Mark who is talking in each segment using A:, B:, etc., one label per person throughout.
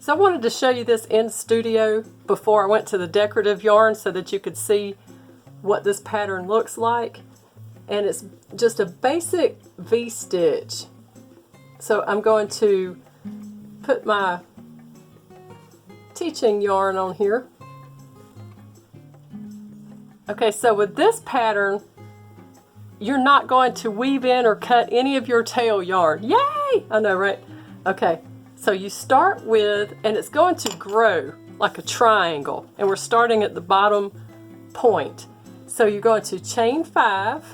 A: So I wanted to show you this in studio before I went to the decorative yarn so that you could see what this pattern looks like. And it's just a basic V-stitch. So I'm going to put my teaching yarn on here. Okay, so with this pattern, you're not going to weave in or cut any of your tail yarn. Yay! I know, right? Okay, so you start with, and it's going to grow like a triangle, and we're starting at the bottom point. So you're going to chain 5.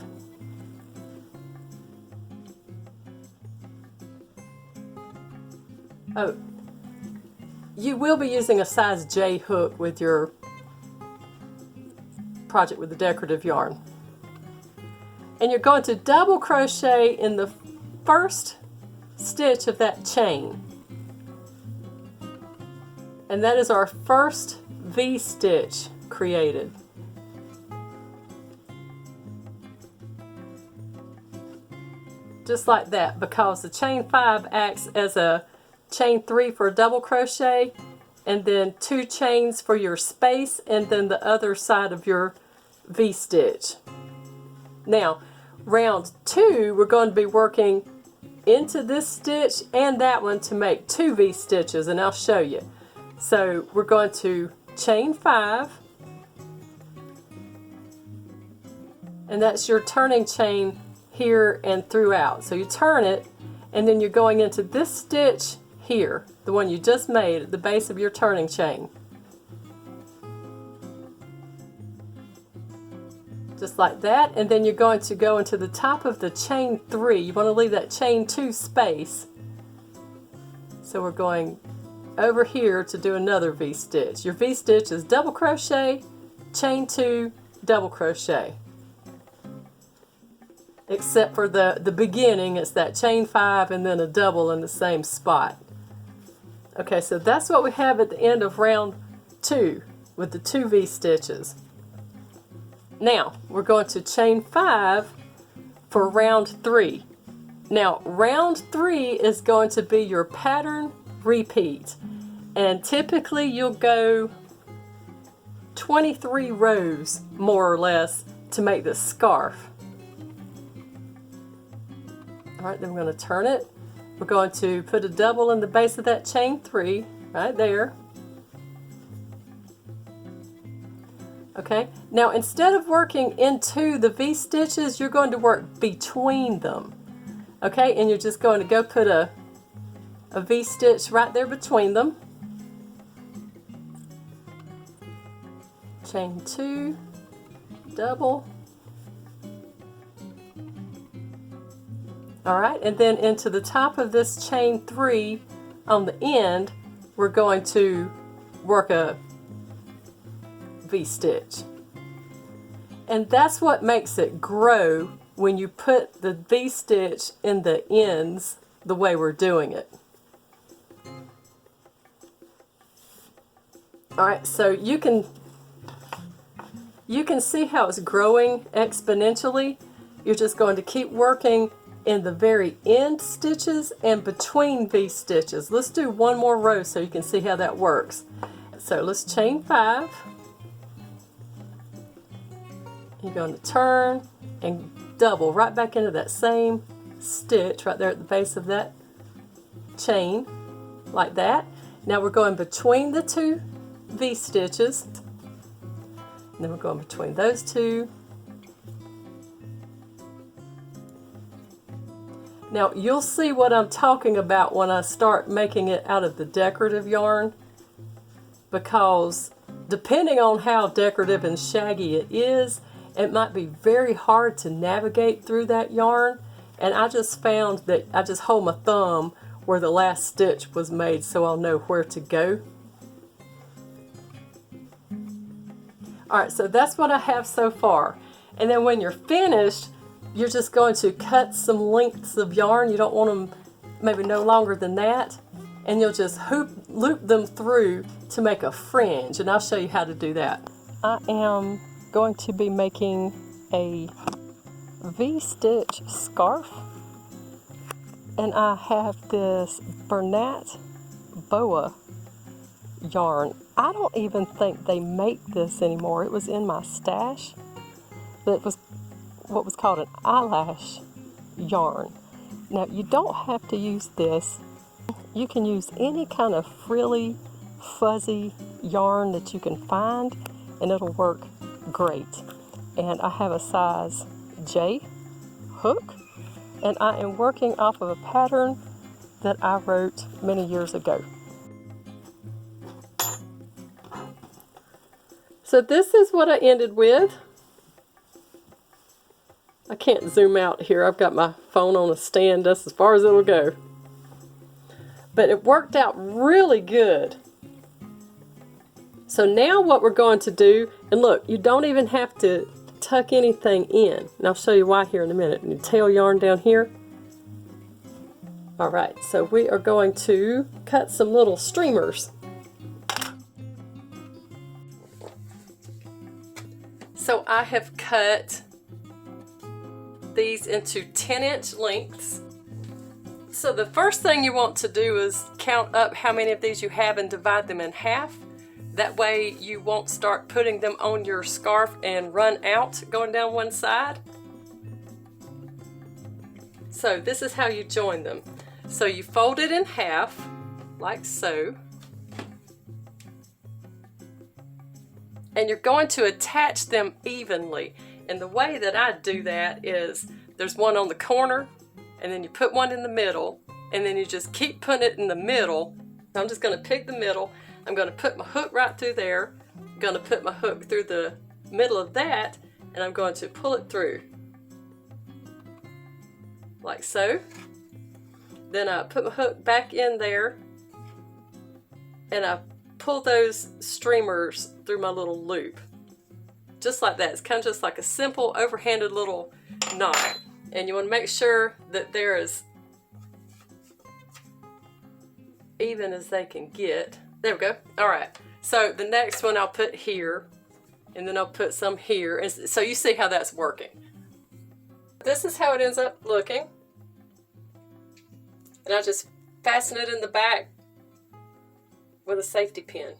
A: Oh, you will be using a size J hook with your project with the decorative yarn. And you're going to double crochet in the first stitch of that chain. And that is our first V-stitch created. Just like that, because the chain 5 acts as a chain 3 for a double crochet, and then 2 chains for your space, and then the other side of your V-stitch. Now, round 2, we're going to be working into this stitch and that one to make 2 V-stitches, and I'll show you. So we're going to chain 5, and that's your turning chain here and throughout. So you turn it, and then you're going into this stitch here, the one you just made at the base of your turning chain. Just like that, and then you're going to go into the top of the chain 3. You want to leave that chain 2 space. So we're going over here to do another V-stitch. Your V-stitch is double crochet, chain 2, double crochet. Except for the beginning, it's that chain 5 and then a double in the same spot. Okay, so that's what we have at the end of round 2 with the 2 V-stitches. Now, we're going to chain 5 for round 3. Now, round 3 is going to be your pattern repeat. And typically you'll go 23 rows, more or less, to make this scarf. Alright, then we're going to turn it. We're going to put a double in the base of that chain 3, right there. Okay, now instead of working into the V-stitches, you're going to work between them. Okay, and you're just going to go put a V-stitch right there between them. Chain 2, double. Alright, and then into the top of this chain 3 on the end, we're going to work a V-stitch. And that's what makes it grow when you put the V-stitch in the ends the way we're doing it. Alright, so you can see how it's growing exponentially. You're just going to keep working in the very end stitches and between V-stitches. Let's do one more row so you can see how that works. So let's chain 5. You're going to turn and double right back into that same stitch right there at the base of that chain, like that. Now we're going between the 2 V-stitches, and then we're going between those 2. Now you'll see what I'm talking about when I start making it out of the decorative yarn, because depending on how decorative and shaggy it is, it might be very hard to navigate through that yarn, and I just found that I just hold my thumb where the last stitch was made so I'll know where to go. Alright, so that's what I have so far. And then when you're finished, you're just going to cut some lengths of yarn. You don't want them maybe no longer than that. And you'll just loop them through to make a fringe. And I'll show you how to do that. I am going to be making a V-stitch scarf. And I have this Bernat boa yarn. I don't even think they make this anymore. It was in my stash, but it was what was called an eyelash yarn. Now you don't have to use this. You can use any kind of frilly, fuzzy yarn that you can find, and it'll work great. And I have a size J hook, and I am working off of a pattern that I wrote many years ago. So this is what I ended with. I can't zoom out here. I've got my phone on a stand. That's as far as it'll go. But it worked out really good. So now what we're going to do, and look, you don't even have to tuck anything in. And I'll show you why here in a minute. And your tail yarn down here. Alright, so we are going to cut some little streamers. So I have cut these into 10-inch lengths. So the first thing you want to do is count up how many of these you have and divide them in half. That way you won't start putting them on your scarf and run out going down one side. So this is how you join them. So you fold it in half, like so. And you're going to attach them evenly. And the way that I do that is there's one on the corner, and then you put one in the middle, and then you just keep putting it in the middle. I'm just going to pick the middle. I'm going to put my hook right through there. I'm going to put my hook through the middle of that, and I'm going to pull it through. Like so. Then I put my hook back in there, and I pull those streamers through my little loop. Just like that. It's kind of just like a simple overhanded little knot. And you want to make sure that they're as even as they can get. There we go. Alright. So the next one I'll put here, and then I'll put some here. And so you see how that's working. This is how it ends up looking. And I just fasten it in the back with a safety pin.